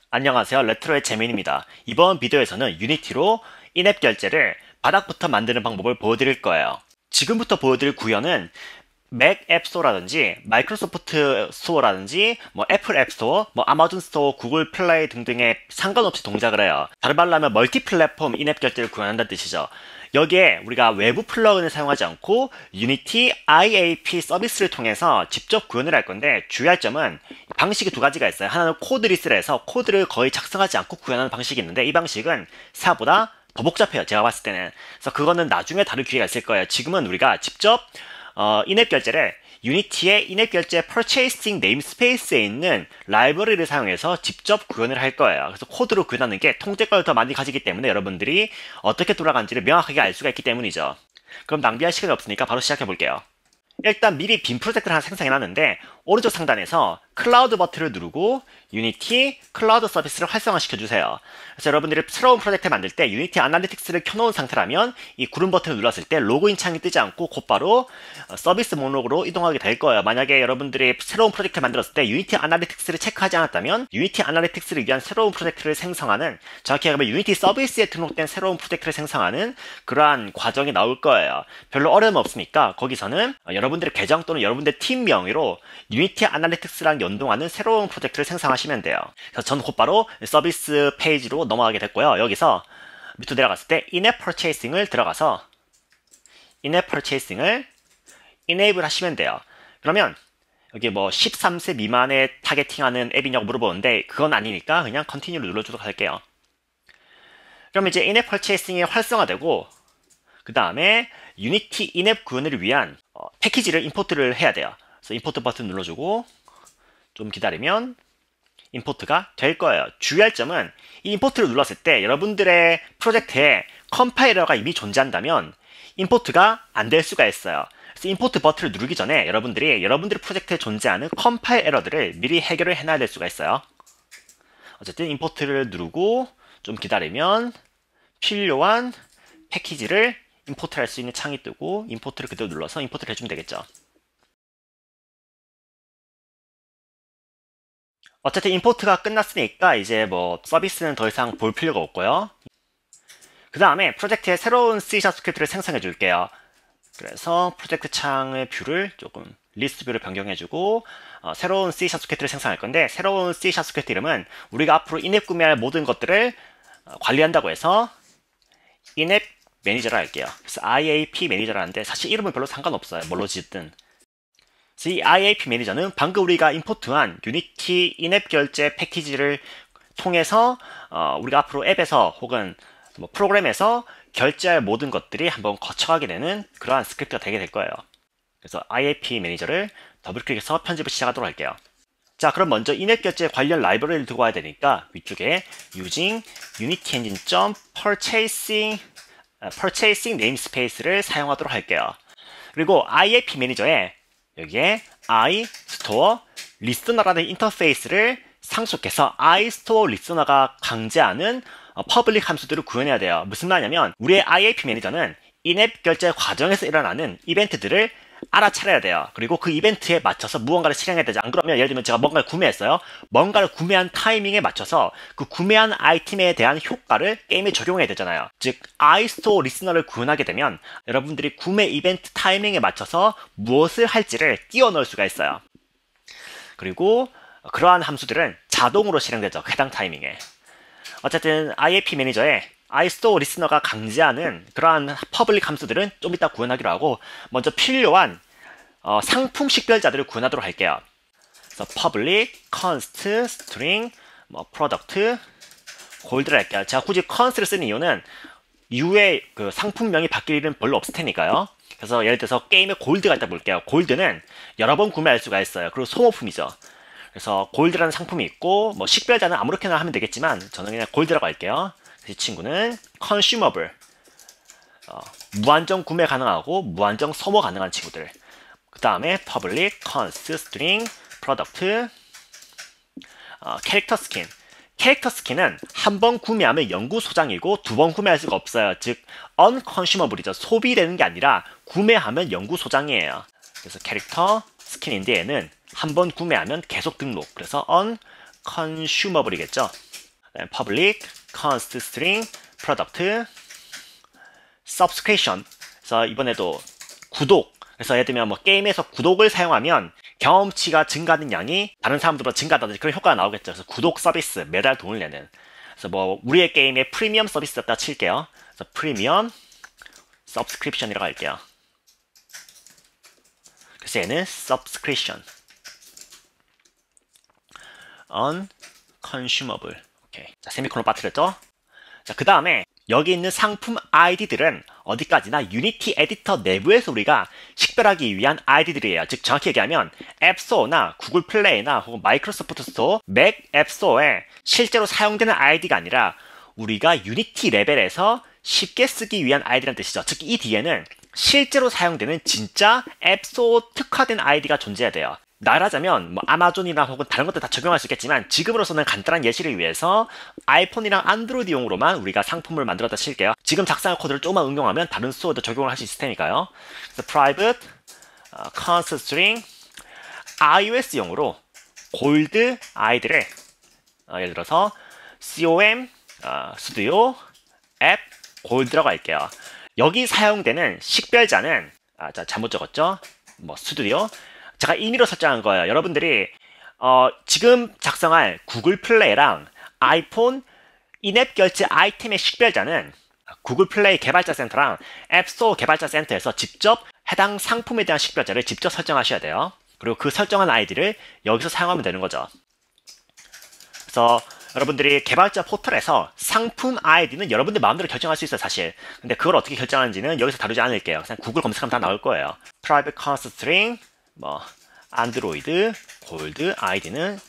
안녕하세요. 레트로의 재민입니다. 이번 비디오에서는 유니티로 인앱 결제를 바닥부터 만드는 방법을 보여드릴 거예요. 지금부터 보여드릴 구현은 맥 앱스토어라든지 마이크로소프트 스토어라든지 애플 앱스토어, 아마존 스토어, 구글 플레이 등등에 상관없이 동작을 해요. 다른 말로 하면 멀티 플랫폼 인앱 결제를 구현한다는 뜻이죠. 여기에 우리가 외부 플러그인을 사용하지 않고 유니티 IAP 서비스를 통해서 직접 구현을 할 건데, 주의할 점은 방식이 두 가지가 있어요. 하나는 코드 리스를 해서 코드를 거의 작성하지 않고 구현하는 방식이 있는데, 이 방식은 생각보다 더 복잡해요, 제가 봤을 때는. 그래서 그거는 나중에 다룰 기회가 있을 거예요. 지금은 우리가 직접 인앱 결제를 유니티의 인앱 결제 퍼체이싱 네임스페이스에 있는 라이브러리를 사용해서 직접 구현을 할 거예요. 그래서 코드로 구현하는 게 통제권을 더 많이 가지기 때문에 여러분들이 어떻게 돌아가는지를 명확하게 알 수가 있기 때문이죠. 그럼 낭비할 시간이 없으니까 바로 시작해 볼게요. 일단 미리 빔 프로젝트를 하나 생성해 놨는데, 오른쪽 상단에서 클라우드 버튼을 누르고 유니티 클라우드 서비스를 활성화시켜 주세요. 그래서 여러분들이 새로운 프로젝트 만들 때 유니티 아날리틱스를 켜놓은 상태라면 이 구름 버튼을 눌렀을 때 로그인 창이 뜨지 않고 곧바로 서비스 목록으로 이동하게 될 거예요. 만약에 여러분들이 새로운 프로젝트를 만들었을 때 유니티 아날리틱스를 체크하지 않았다면 유니티 아날리틱스를 위한 새로운 프로젝트를 생성하는, 정확히 말하면 유니티 서비스에 등록된 새로운 프로젝트를 생성하는 그러한 과정이 나올 거예요. 별로 어려움 없으니까 거기서는 여러분들의 계정 또는 여러분들의 팀 명의로 유니티 아날리틱스랑 연동하는 새로운 프로젝트를 생성하시면 돼요. 그래서 전 곧바로 서비스 페이지로 넘어가게 됐고요. 여기서 밑으로 내려갔을 때 인앱 퍼체이싱을 들어가서 인앱 퍼체이싱을 이네이블 하시면 돼요. 그러면 여기 13세 미만에 타겟팅하는 앱이냐고 물어보는데 그건 아니니까 그냥 컨티뉴를 눌러주도록 할게요. 그럼 이제 인앱 퍼체이싱이 활성화되고, 그 다음에 유니티 인앱 구현을 위한 패키지를 임포트를 해야 돼요. 그래서 임포트 버튼 눌러주고 좀 기다리면 임포트가 될 거예요. 주의할 점은 이 임포트를 눌렀을 때 여러분들의 프로젝트에 컴파일러가 이미 존재한다면 임포트가 안 될 수가 있어요. 그래서 임포트 버튼을 누르기 전에 여러분들이 여러분들의 프로젝트에 존재하는 컴파일 에러들을 미리 해결을 해놔야 될 수가 있어요. 어쨌든 임포트를 누르고 좀 기다리면 필요한 패키지를 임포트할 수 있는 창이 뜨고 임포트를 그대로 눌러서 임포트를 해주면 되겠죠. 어쨌든 임포트가 끝났으니까 이제 서비스는 더 이상 볼 필요가 없고요. 그 다음에 프로젝트에 새로운 C# 스크립트를 생성해 줄게요. 그래서 프로젝트 창의 뷰를 조금 리스트 뷰를 변경해주고 새로운 C# 스크립트를 생성할 건데, 새로운 C# 스크립트 이름은 우리가 앞으로 인앱 구매할 모든 것들을 관리한다고 해서 인앱 매니저라 할게요. 그래서 IAP 매니저라는데 사실 이름은 별로 상관없어요, 뭘로 짓든. 그래서 이 IAP 매니저는 방금 우리가 임포트한 유니티 인앱 결제 패키지를 통해서 우리가 앞으로 앱에서 혹은 프로그램에서 결제할 모든 것들이 한번 거쳐가게 되는 그러한 스크립트가 되게 될 거예요. 그래서 IAP 매니저를 더블클릭해서 편집을 시작하도록 할게요. 자, 그럼 먼저 인앱 결제 관련 라이브러리를 두고 와야 되니까 위쪽에 using unity engine purchasing namespace를 사용하도록 할게요. 그리고 IAP 매니저에 여기에 iStore listener라는 인터페이스를 상속해서 iStore listener가 강제하는 퍼블릭 함수들을 구현해야 돼요. 무슨 말이냐면 우리의 IAP 매니저는 인앱 결제 과정에서 일어나는 이벤트들을 알아차려야 돼요. 그리고 그 이벤트에 맞춰서 무언가를 실행해야 되죠. 안 그러면 예를 들면 제가 뭔가를 구매했어요. 뭔가를 구매한 타이밍에 맞춰서 그 구매한 아이템에 대한 효과를 게임에 적용해야 되잖아요. 즉 iStore 리스너를 구현하게 되면 여러분들이 구매 이벤트 타이밍에 맞춰서 무엇을 할지를 띄워 넣을 수가 있어요. 그리고 그러한 함수들은 자동으로 실행되죠, 해당 타이밍에. 어쨌든 IAP 매니저에 iStore 리스너가 강제하는 그러한 퍼블릭 함수들은 좀 이따 구현하기로 하고, 먼저 필요한 상품 식별자들을 구현하도록 할게요. 그래서 public, const, string, product, gold를 할게요. 제가 굳이 const를 쓰는 이유는 이후에 그 상품명이 바뀔 일은 별로 없을 테니까요. 그래서 예를 들어서 게임에 골드가 있다 볼게요. 골드는 여러 번 구매할 수가 있어요. 그리고 소모품이죠. 그래서 골드라는 상품이 있고, 식별자는 아무렇게나 하면 되겠지만 저는 그냥 골드라고 할게요. 이 친구는 consumable, 무한정 구매 가능하고 무한정 소모 가능한 친구들. 그 다음에 public, const, string, product, 캐릭터 스킨. 캐릭터 스킨은 한 번 구매하면 영구 소장이고 두 번 구매할 수가 없어요. 즉 unconsumable이죠. 소비되는 게 아니라 구매하면 영구 소장이에요. 그래서 캐릭터 스킨인데 얘는 한 번 구매하면 계속 등록. 그래서 unconsumable이겠죠. public const string product subscription. 그래서 이번에도 구독. 그래서 예를 들면 뭐 게임에서 구독을 사용하면 경험치가 증가하는 양이 다른 사람들보다 증가하다든지 그런 효과가 나오겠죠. 그래서 구독 서비스, 매달 돈을 내는. 그래서 뭐 우리의 게임에 프리미엄 서비스였다 칠게요. 그래서 프리미엄 subscription이라고 할게요. 그래서 얘는 subscription unconsumable. 오케이. 자, 세미콜론 빠뜨렸죠? 자, 그 다음에 여기 있는 상품 아이디들은 어디까지나 유니티 에디터 내부에서 우리가 식별하기 위한 아이디들이에요. 즉 정확히 얘기하면 앱스토어나 구글 플레이나 혹은 마이크로소프트 스토어, 맥 앱스토어에 실제로 사용되는 아이디가 아니라 우리가 유니티 레벨에서 쉽게 쓰기 위한 아이디라는 뜻이죠. 즉 이 뒤에는 실제로 사용되는 진짜 앱스토어 특화된 아이디가 존재해야 돼요. 말하자면 뭐 아마존이나 혹은 다른 것들 다 적용할 수 있겠지만 지금으로서는 간단한 예시를 위해서 아이폰이랑 안드로이드용으로만 우리가 상품을 만들었다 칠게요. 지금 작성한 코드를 조금만 응용하면 다른 스토어도 적용을 할 수 있을 테니까요. 그래서 private const string iOS용으로 골드 아이디를 예를 들어서 com studio app 골드라고 할게요. 여기 사용되는 식별자는 자, 잘못 적었죠? 뭐 스튜디오 제가 임의로 설정한 거예요. 여러분들이 지금 작성할 구글 플레이랑 아이폰 인앱 결제 아이템의 식별자는 구글 플레이 개발자 센터랑 앱스토어 개발자 센터에서 직접 해당 상품에 대한 식별자를 직접 설정하셔야 돼요. 그리고 그 설정한 아이디를 여기서 사용하면 되는 거죠. 그래서 여러분들이 개발자 포털에서 상품 아이디는 여러분들 마음대로 결정할 수 있어요, 사실. 근데 그걸 어떻게 결정하는지는 여기서 다루지 않을게요. 그냥 구글 검색하면 다 나올 거예요. private const string 뭐 안드로이드 골드 아이디는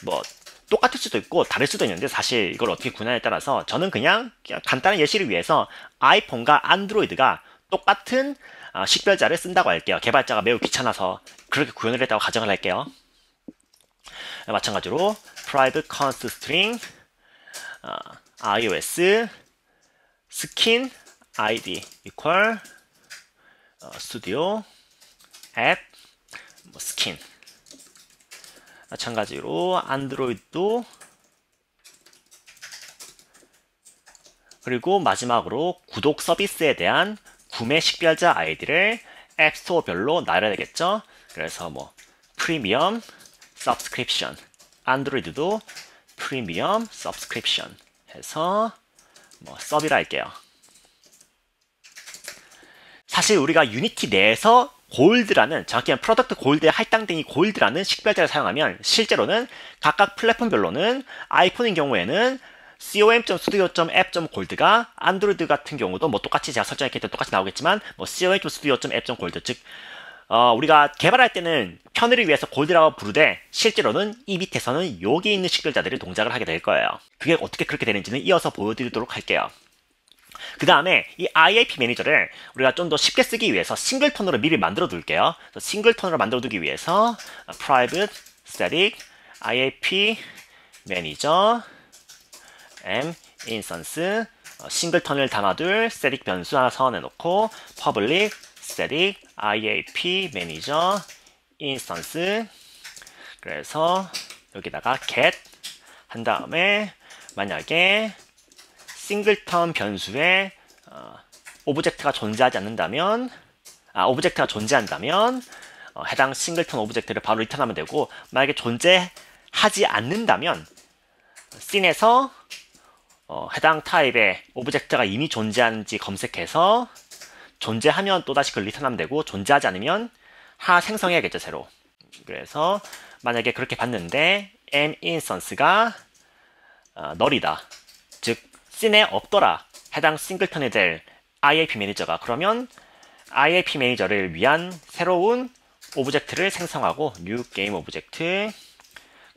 뭐 똑같을 수도 있고 다를 수도 있는데 사실 이걸 어떻게 구현하냐에 따라서 저는 그냥 간단한 예시를 위해서 아이폰과 안드로이드가 똑같은 식별자를 쓴다고 할게요. 개발자가 매우 귀찮아서 그렇게 구현을 했다고 가정을 할게요. 마찬가지로 private const string iOS skin id equal studio 앱 뭐 스킨. 마찬가지로 안드로이드도 그리고 마지막으로 구독 서비스에 대한 구매 식별자 아이디를 앱스토어별로 나열해야 되겠죠. 그래서 뭐 프리미엄 subscription 안드로이드도 프리미엄 subscription 해서 뭐 서비라 할게요. 사실 우리가 유니티 내에서 골드라는 정확히 말하면 프로덕트 골드의 할당댕이 골드라는 식별자를 사용하면 실제로는 각각 플랫폼별로는 아이폰인 경우에는 com.studio.app.gold가 안드로이드 같은 경우도 뭐 똑같이 제가 설정했기 때문에 똑같이 나오겠지만 뭐 com.studio.app.gold 즉 우리가 개발할 때는 편의를 위해서 골드라고 부르되 실제로는 이 밑에서는 여기 있는 식별자들이 동작을 하게 될 거예요. 그게 어떻게 그렇게 되는지는 이어서 보여드리도록 할게요. 그 다음에 이 IAP 매니저를 우리가 좀 더 쉽게 쓰기 위해서 싱글턴으로 미리 만들어 둘게요. 싱글턴으로 만들어 두기 위해서 private static IAP 매니저 m instance 싱글턴을 담아둘 static 변수 하나 선언해 놓고 public static IAP 매니저 instance 그래서 여기다가 get 한 다음에 만약에 싱글턴 변수에 오브젝트가 존재하지 않는다면 오브젝트가 존재한다면 해당 싱글턴 오브젝트를 바로 리턴하면 되고 만약에 존재하지 않는다면 씬에서 해당 타입의 오브젝트가 이미 존재하는지 검색해서 존재하면 또다시 그걸 리턴하면 되고 존재하지 않으면 하나 생성해야겠죠 새로. 그래서 만약에 그렇게 봤는데 m instance가 널이다 즉 씬에 없더라 해당 싱글턴이 될 IAP 매니저가 그러면 IAP 매니저를 위한 새로운 오브젝트를 생성하고 new game 오브젝트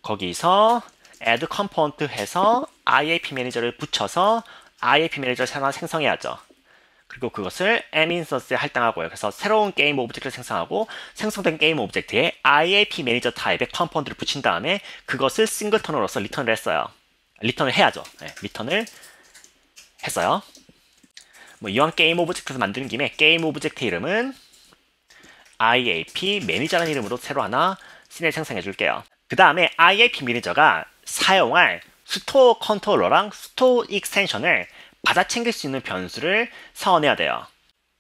거기서 add component 해서 IAP 매니저를 붙여서 IAP 매니저를 하나 생성해야죠. 그리고 그것을 m instance에 할당하고요. 그래서 새로운 게임 오브젝트를 생성하고 생성된 게임 오브젝트에 IAP 매니저 타입의 컴포넌트를 붙인 다음에 그것을 싱글턴으로서 리턴을 했어요. 리턴을 해야죠. 네, 리턴을 했어요. 뭐 이왕 게임 오브젝트에서 만드는 김에 게임 오브젝트 이름은 IAP 매니저라는 이름으로 새로 하나 씬을 생성해 줄게요. 그 다음에 IAP 매니저가 사용할 스토어 컨트롤러랑 스토어 익스텐션을 받아 챙길 수 있는 변수를 사원해야 돼요.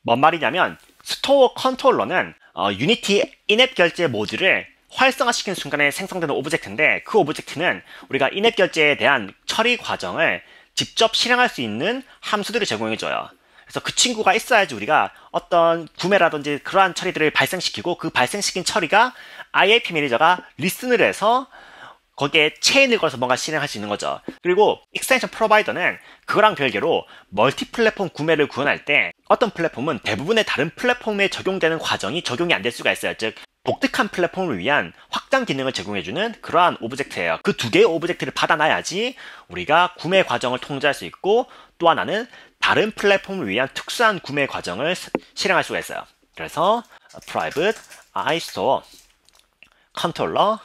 뭔 말이냐면 스토어 컨트롤러는 유니티 인앱 결제 모듈을 활성화시키는 순간에 생성되는 오브젝트인데, 그 오브젝트는 우리가 인앱 결제에 대한 처리 과정을 직접 실행할 수 있는 함수들을 제공해줘요. 그래서 그 친구가 있어야지 우리가 어떤 구매라든지 그러한 처리들을 발생시키고, 그 발생시킨 처리가 IAP 매니저가 리슨을 해서 거기에 체인을 걸어서 뭔가 실행할 수 있는 거죠. 그리고 익스텐션 프로바이더는 그거랑 별개로 멀티 플랫폼 구매를 구현할 때 어떤 플랫폼은 대부분의 다른 플랫폼에 적용되는 과정이 적용이 안 될 수가 있어요. 즉 독특한 플랫폼을 위한 확장 기능을 제공해주는 그러한 오브젝트예요. 그 두 개의 오브젝트를 받아놔야지 우리가 구매 과정을 통제할 수 있고, 또 하나는 다른 플랫폼을 위한 특수한 구매 과정을 실행할 수가 있어요. 그래서 private iStore 컨트롤러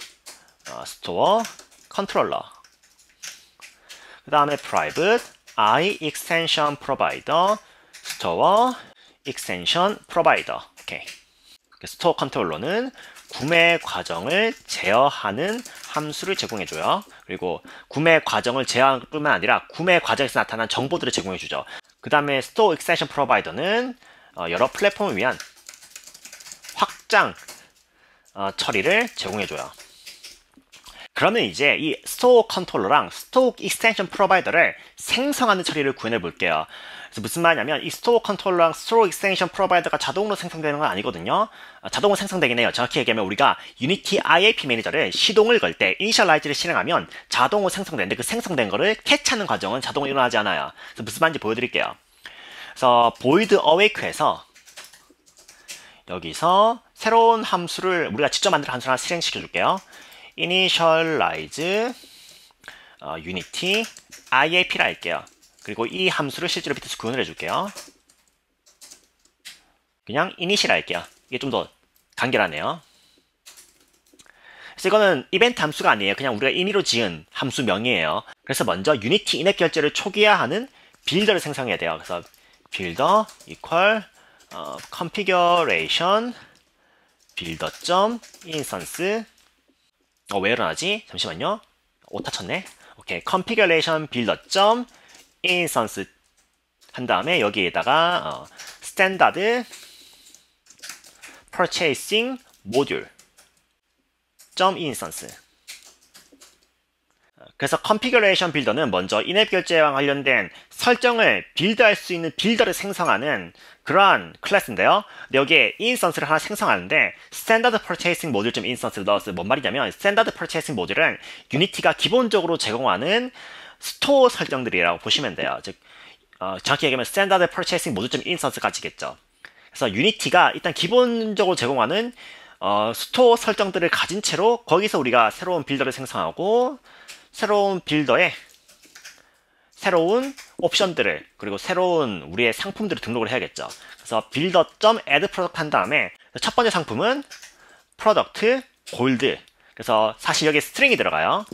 스토어 컨트롤러, 그 다음에 private iExtension provider 스토어 extension provider. 오케이. 스토어 컨트롤러는 구매 과정을 제어하는 함수를 제공해줘요. 그리고 구매 과정을 제어할 뿐만 아니라 구매 과정에서 나타난 정보들을 제공해주죠. 그 다음에 스토어 익스텐션 프로바이더는 여러 플랫폼을 위한 확장 처리를 제공해줘요. 그러면 이제 이 스토어 컨트롤러랑 스토어 익스텐션 프로바이더를 생성하는 처리를 구현해 볼게요. 그래서 무슨 말이냐면 이 스토어 컨트롤러랑 스토어 익스텐션 프로바이더가 자동으로 생성되는 건 아니거든요. 자동으로 생성되긴 해요. 정확히 얘기하면 우리가 유니티 IAP 매니저를 시동을 걸 때 이니셜라이즈를 실행하면 자동으로 생성되는데, 그 생성된 거를 캐치하는 과정은 자동으로 일어나지 않아요. 그래서 무슨 말인지 보여드릴게요. 그래서 void awake에서 여기서 새로운 함수를 우리가 직접 만든 함수를 하나 실행시켜 줄게요. initialize unity IAP라 할게요. 그리고 이 함수를 실제로 밑에서 구현을 해줄게요. 그냥 initial 할게요. 이게 좀 더 간결하네요. 그래서 이거는 이벤트 함수가 아니에요. 그냥 우리가 임의로 지은 함수명이에요. 그래서 먼저 유니티 인앱 결제를 초기화하는 빌더를 생성해야 돼요. 그래서 builder equal configuration builder.instance. 왜 일어나지? 잠시만요. 오타 쳤네. 오케이. configuration builder.instance 한 다음에 여기에다가 standard purchasing module .instance. 그래서 configuration builder는 먼저 인앱 결제와 관련된 설정을 빌드할 수 있는 빌더를 생성하는 그러한 클래스인데요. 근데 여기에 instance를 하나 생성하는데 standard purchasing module instance를 넣었어요. 뭔 말이냐면 standard purchasing module은 유니티가 기본적으로 제공하는 스토어 설정들이라고 보시면 돼요. 즉 정확히 얘기하면 standard purchasing module instance까지겠죠. 그래서 유니티가 일단 기본적으로 제공하는 스토어 설정들을 가진 채로 거기서 우리가 새로운 빌더를 생성하고, 새로운 빌더에 새로운 옵션들을 그리고 새로운 우리의 상품들을 등록을 해야겠죠. 그래서 builder.add product 한 다음에 첫 번째 상품은 product gold. 그래서 사실 여기에 스트링이 들어가요.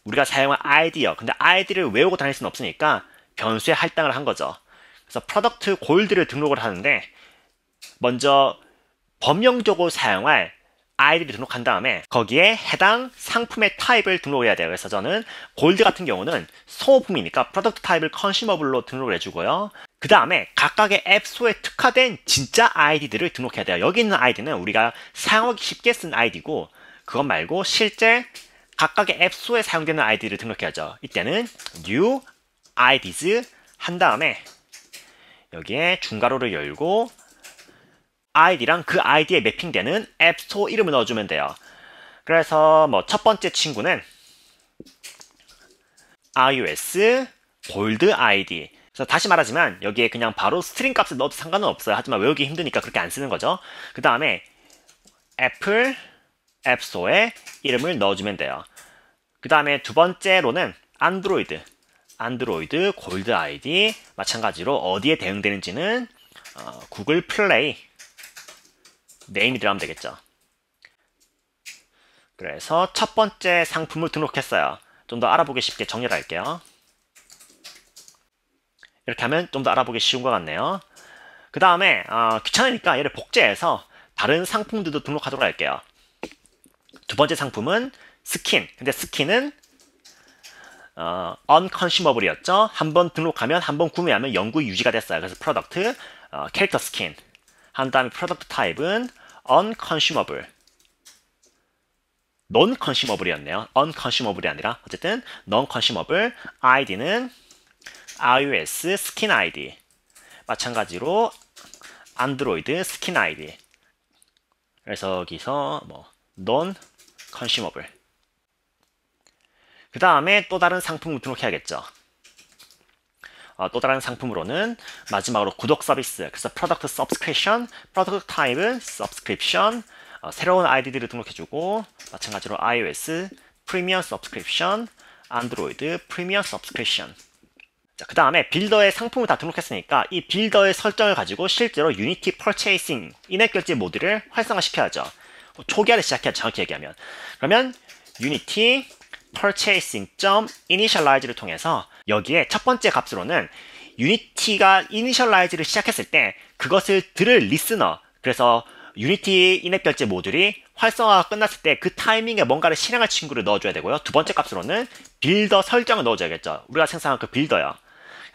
우리가 사용한 id요. 근데 id를 외우고 다닐 수는 없으니까 변수에 할당을 한 거죠. 그래서 product gold를 등록을 하는데, 먼저 범용적으로 사용할 아이디를 등록한 다음에 거기에 해당 상품의 타입을 등록해야 돼요. 그래서 저는 골드 같은 경우는 소모품이니까 프로덕트 타입을 컨슈머블로 등록을 해주고요. 그 다음에 각각의 앱스토어에 특화된 진짜 아이디들을 등록해야 돼요. 여기 있는 아이디는 우리가 사용하기 쉽게 쓴 아이디고, 그것 말고 실제 각각의 앱스토어에 사용되는 아이디를 등록해야죠. 이때는 new IDs 한 다음에 여기에 중괄호를 열고 아이디랑 그 아이디에 매핑되는 앱스토어 이름을 넣어주면 돼요. 그래서 뭐 첫 번째 친구는 iOS 골드 아이디. 그래서 다시 말하지만 여기에 그냥 바로 스트링 값을 넣어도 상관은 없어요. 하지만 외우기 힘드니까 그렇게 안 쓰는 거죠. 그 다음에 애플 앱스토어에 이름을 넣어주면 돼요. 그 다음에 두 번째로는 안드로이드 골드 아이디. 마찬가지로 어디에 대응되는지는 구글 플레이 네임이 들어가면 되겠죠. 그래서 첫 번째 상품을 등록했어요. 좀 더 알아보기 쉽게 정리를 할게요. 이렇게 하면 좀 더 알아보기 쉬운 것 같네요. 그 다음에 귀찮으니까 얘를 복제해서 다른 상품들도 등록하도록 할게요. 두 번째 상품은 스킨. 근데 스킨은 unconsumable이었죠. 한번 등록하면, 한번 구매하면 영구히 유지가 됐어요. 그래서 product, 캐릭터 스킨. 한 다음에 product type은 unconsumable. non-consumable이었네요. unconsumable이 아니라. 어쨌든 non-consumable. id는 iOS 스킨 ID. 마찬가지로 안드로이드 스킨 ID. 그래서 여기서 뭐 non-consumable. 그 다음에 또 다른 상품을 등록해야겠죠. 또 다른 상품으로는 마지막으로 구독 서비스. 그래서 product subscription, product type은 subscription. 새로운 아이디들을 등록해주고, 마찬가지로 iOS 프리미엄 subscription, 안드로이드 프리미엄 subscription. 자, 그 다음에 빌더의 상품을 다 등록했으니까 이 빌더의 설정을 가지고 실제로 유니티 퍼체이싱 인앱 결제 모드를 활성화시켜야죠. 초기화를 시작해야죠. 정확히 얘기하면. 그러면 유니티 purchasing.initialize를 통해서 여기에 첫 번째 값으로는 유니티가 initialize를 시작했을 때 그것을 들을 리스너, 그래서 유니티 인앱 결제 모듈이 활성화가 끝났을 때 그 타이밍에 뭔가를 실행할 친구를 넣어줘야 되고요. 두 번째 값으로는 빌더 설정을 넣어줘야겠죠. 우리가 생성한 그 빌더요.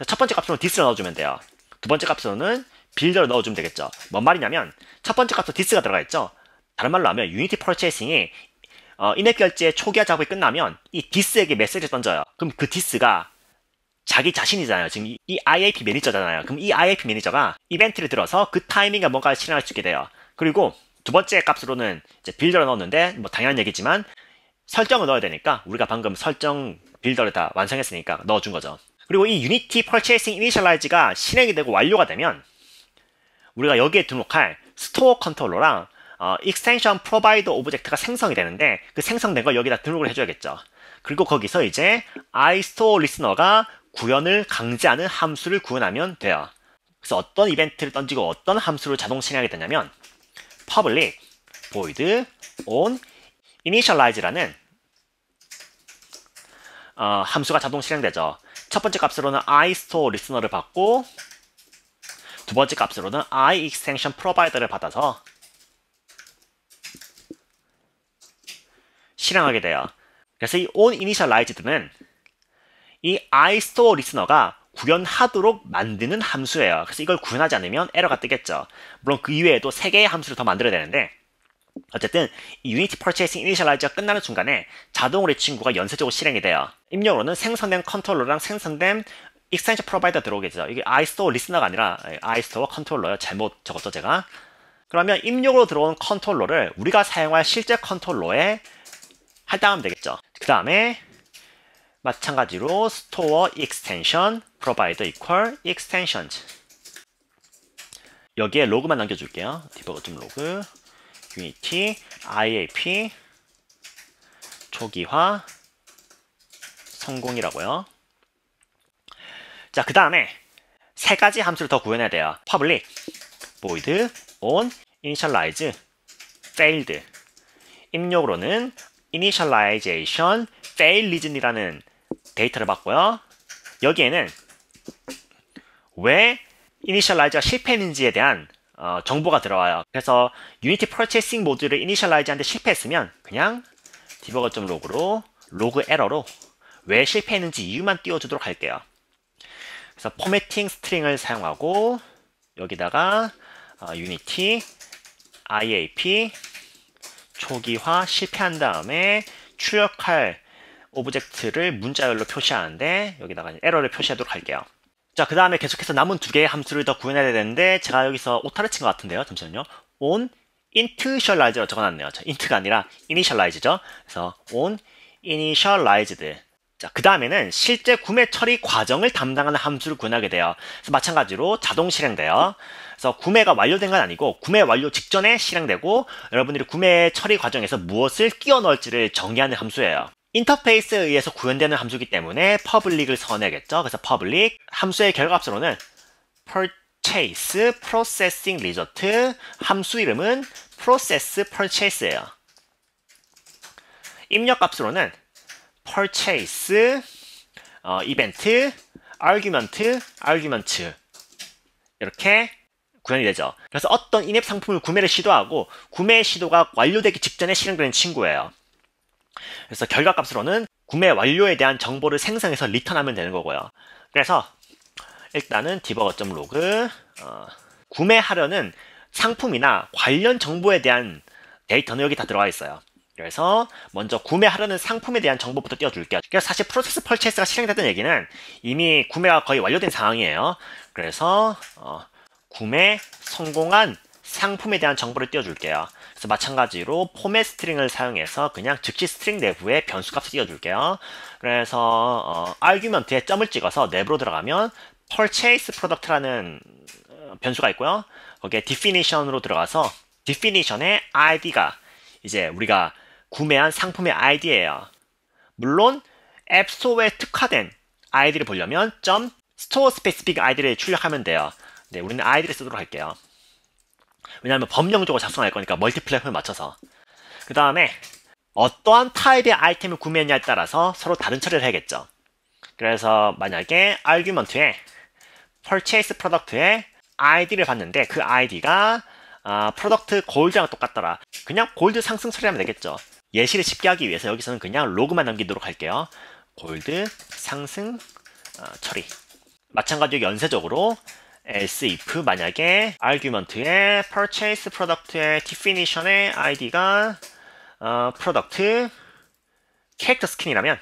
첫 번째 값으로는 this를 넣어주면 돼요. 두 번째 값으로는 빌더를 넣어주면 되겠죠. 뭔 말이냐면 첫 번째 값으로 this가 들어가 있죠. 다른 말로 하면 유니티 퍼체이싱이 인앱 결제 초기화 작업이 끝나면 이 this에게 메시지를 던져요. 그럼 그 this가 자기 자신이잖아요. 지금 이 IAP 매니저잖아요. 그럼 이 IAP 매니저가 이벤트를 들어서 그 타이밍에 뭔가를 실행할 수 있게 돼요. 그리고 두 번째 값으로는 이제 빌더를 넣었는데 뭐 당연한 얘기지만 설정을 넣어야 되니까 우리가 방금 설정 빌더를 다 완성했으니까 넣어준 거죠. 그리고 이 유니티 퍼체이싱 이니셜라이즈가 실행이 되고 완료가 되면 우리가 여기에 등록할 스토어 컨트롤러랑 익스텐션 프로바이더 오브젝트가 생성이 되는데 그 생성된 걸 여기다 등록을 해줘야겠죠. 그리고 거기서 이제 iStore 리스너가 구현을 강제하는 함수를 구현하면 돼요. 그래서 어떤 이벤트를 던지고 어떤 함수를 자동 실행하게 되냐면 public void on initialize라는 함수가 자동 실행되죠. 첫 번째 값으로는 iStore 리스너를 받고 두 번째 값으로는 iExtension provider를 받아서 실행하게 돼요. 그래서 이 onInitialized는 이 iStore 리스너가 구현하도록 만드는 함수예요. 그래서 이걸 구현하지 않으면 에러가 뜨겠죠. 물론 그 이외에도 3개의 함수를 더 만들어야 되는데 어쨌든 이 Unity Purchasing Initialize가 끝나는 순간에 자동으로 이 친구가 연쇄적으로 실행이 돼요. 입력으로는 생성된 컨트롤러랑 생성된 Extension Provider 들어오겠죠. 이게 iStore 리스너가 아니라 iStore 컨트롤러요. 잘못 적었죠 제가. 그러면 입력으로 들어온 컨트롤러를 우리가 사용할 실제 컨트롤러에 할당하면 되겠죠. 그 다음에 마찬가지로 Store Extension Provider equal Extensions. 여기에 로그만 남겨줄게요. 디버거 좀 로그 Unity IAP 초기화 성공이라고요. 자, 그 다음에 3가지 함수를 더 구현해야 돼요. Public void on initialize failed. 입력으로는 initialization fail reason이라는 데이터를 받고요. 여기에는 왜 initialize가 실패했는지에 대한 정보가 들어와요. 그래서 유니티 퍼체이싱 모듈을 initialize 하는데 실패했으면 그냥 디버거.log로 로그 에러로 왜 실패했는지 이유만 띄워주도록 할게요. 그래서 포매팅 스트링을 사용하고 여기다가 유니티 IAP 초기화 실패한 다음에 출력할 오브젝트를 문자열로 표시하는데 여기다가 에러를 표시하도록 할게요. 자, 그 다음에 계속해서 남은 2개의 함수를 더 구현해야 되는데 제가 여기서 오타를 친 것 같은데요. 잠시만요. on initialize라고 적어놨네요. int가 아니라 initialize죠. 그래서 on initialized. 자, 그 다음에는 실제 구매 처리 과정을 담당하는 함수를 구현하게 돼요. 그래서 마찬가지로 자동 실행돼요. 그래서 구매가 완료된 건 아니고 구매 완료 직전에 실행되고 여러분들이 구매 처리 과정에서 무엇을 끼워 넣을지를 정의하는 함수예요. 인터페이스에 의해서 구현되는 함수이기 때문에 public을 선언해야겠죠. 그래서 public 함수의 결과값으로는 purchase processing result 함수 이름은 process purchase예요. 입력값으로는 purchase event argument 이렇게 구현이 되죠. 그래서 어떤 인앱 상품을 구매를 시도하고 구매 시도가 완료되기 직전에 실행되는 친구예요. 그래서 결과값으로는 구매 완료에 대한 정보를 생성해서 리턴하면 되는 거고요. 그래서 일단은 debug.log 구매하려는 상품이나 관련 정보에 대한 데이터는 여기 다 들어가 있어요. 그래서 먼저 구매하려는 상품에 대한 정보부터 띄워줄게요. 그래서 사실 프로세스 펄체이스가 실행됐던 얘기는 이미 구매가 거의 완료된 상황이에요. 그래서 구매 성공한 상품에 대한 정보를 띄워줄게요. 그래서 마찬가지로 포맷 스트링을 사용해서 그냥 즉시 스트링 내부에 변수값을 띄워줄게요. 그래서 argument에 점을 찍어서 내부로 들어가면 purchase product라는 변수가 있고요. 거기에 definition으로 들어가서 definition의 id가 이제 우리가 구매한 상품의 id예요. 물론 앱스토어에 특화된 id를 보려면 store specific id를 출력하면 돼요. 네, 우리는 id를 쓰도록 할게요. 왜냐하면 법령적으로 작성할 거니까 멀티 플랫폼에 맞춰서. 그 다음에 어떠한 타입의 아이템을 구매했냐에 따라서 서로 다른 처리를 해야겠죠. 그래서 만약에 argument에 purchase product의 id를 봤는데 그 id가 프로덕트 골드랑 똑같더라. 그냥 골드 상승 처리하면 되겠죠. 예시를 쉽게 하기 위해서 여기서는 그냥 로그만 남기도록 할게요. 골드 상승 처리. 마찬가지로 연쇄적으로 else if 만약에 argument의 purchase product의 definition의 id가 product 캐릭터 스킨이라면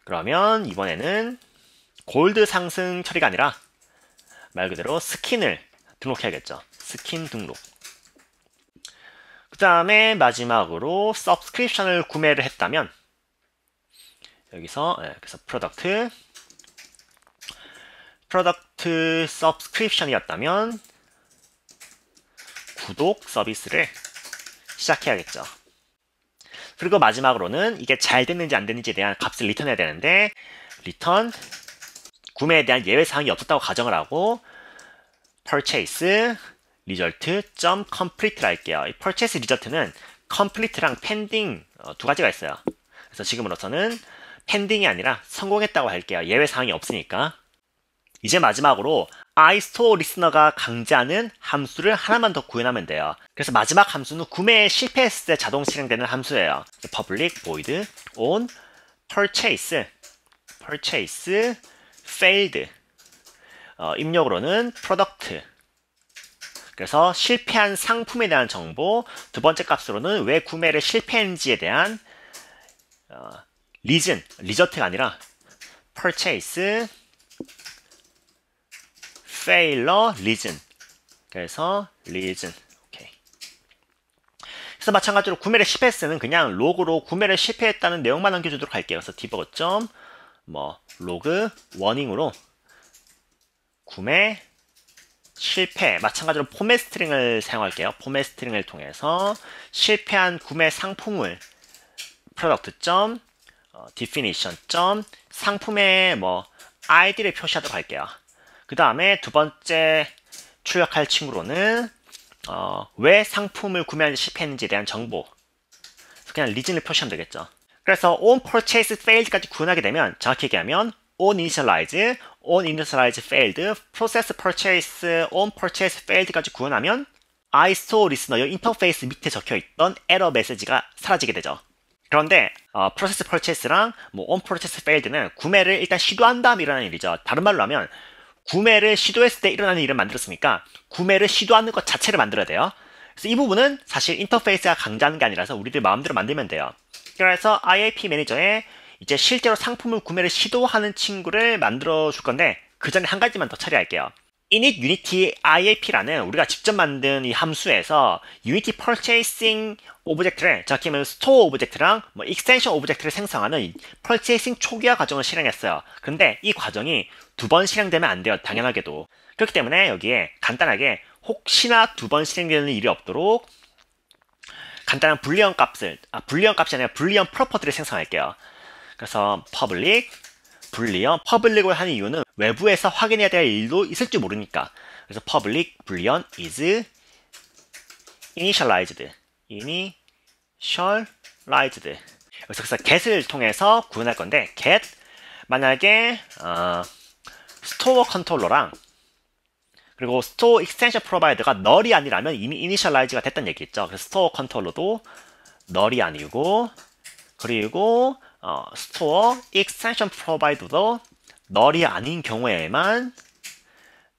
그러면 이번에는 골드 상승 처리가 아니라 말 그대로 스킨을 등록해야겠죠. 스킨 등록. 그 다음에 마지막으로 subscription을 구매를 했다면 여기서 그래서 product subscription이었다면 구독 서비스를 시작해야겠죠. 그리고 마지막으로는 이게 잘 됐는지 안 됐는지에 대한 값을 리턴해야 되는데 return 구매에 대한 예외 사항이 없었다고 가정을 하고 purchase result.complete를 할게요. 이 purchase result는 complete랑 pending 두 가지가 있어요. 그래서 지금으로서는 pending이 아니라 성공했다고 할게요. 예외 사항이 없으니까. 이제 마지막으로 iStore listener가 강제하는 함수를 하나만 더 구현하면 돼요. 그래서 마지막 함수는 구매에 실패했을 때 자동 실행되는 함수예요. public void on purchase failed 입력으로는 product 그래서 실패한 상품에 대한 정보, 두 번째 값으로는 왜 구매를 실패했는지에 대한 reason, result가 아니라 purchase failure reason. 그래서 reason. 오케이. 그래서 마찬가지로 구매를 실패했으면 그냥 로그로 구매를 실패했다는 내용만 남겨주도록 할게요. 그래서 debug. 로그 워닝으로 구매 실패. 마찬가지로 포맷 스트링을 사용할게요. 포맷 스트링을 통해서 실패한 구매 상품을 product. definition. 상품의 id를 표시하도록 할게요. 그 다음에 두 번째 출력할 친구로는 왜 상품을 구매하는지 실패했는지에 대한 정보. 그냥 리즌을 표시하면 되겠죠. 그래서 on purchase failed까지 구현하게 되면 정확히 얘기하면 on initialize failed, process purchase on purchase failed까지 구현하면 iStore listener 인터페이스 밑에 적혀있던 에러 메시지가 사라지게 되죠. 그런데 process purchase랑 on purchase failed는 구매를 일단 시도한 다음 일어나는 일이죠. 다른 말로 하면 구매를 시도했을 때 일어나는 일을 만들었으니까 구매를 시도하는 것 자체를 만들어야 돼요. 그래서 이 부분은 사실 인터페이스가 강제하는 게 아니라서 우리들 마음대로 만들면 돼요. 그래서 IAP 매니저에 이제 실제로 상품을 구매를 시도하는 친구를 만들어 줄 건데 그 전에 한 가지만 더 처리할게요. init unity IAP라는 우리가 직접 만든 이 함수에서 unity purchasing 오브젝트를 정확히 말하면 store 오브젝트랑 extension 오브젝트를 생성하는 purchasing 초기화 과정을 실행했어요. 근데 이 과정이 두 번 실행되면 안 돼요. 당연하게도. 그렇기 때문에 여기에 간단하게 혹시나 두 번 실행되는 일이 없도록 간단한 불리언 값을 불리언 값이 아니라 불리언 프로퍼티를 생성할게요. 그래서 public public을 하는 이유는 외부에서 확인해야 될 일도 있을지 모르니까. 그래서 public boolean is initialized. 그래서 get을 통해서 구현할 건데 get 만약에 스토어 컨트롤러랑 그리고 스토어 익스텐션 프로바이더가 null이 아니라면 이미 이니셜라이즈가 됐다는 얘기겠죠. 그래서 스토어 컨트롤러도 null이 아니고 그리고 스토어 extension provider도 널이 아닌 경우에만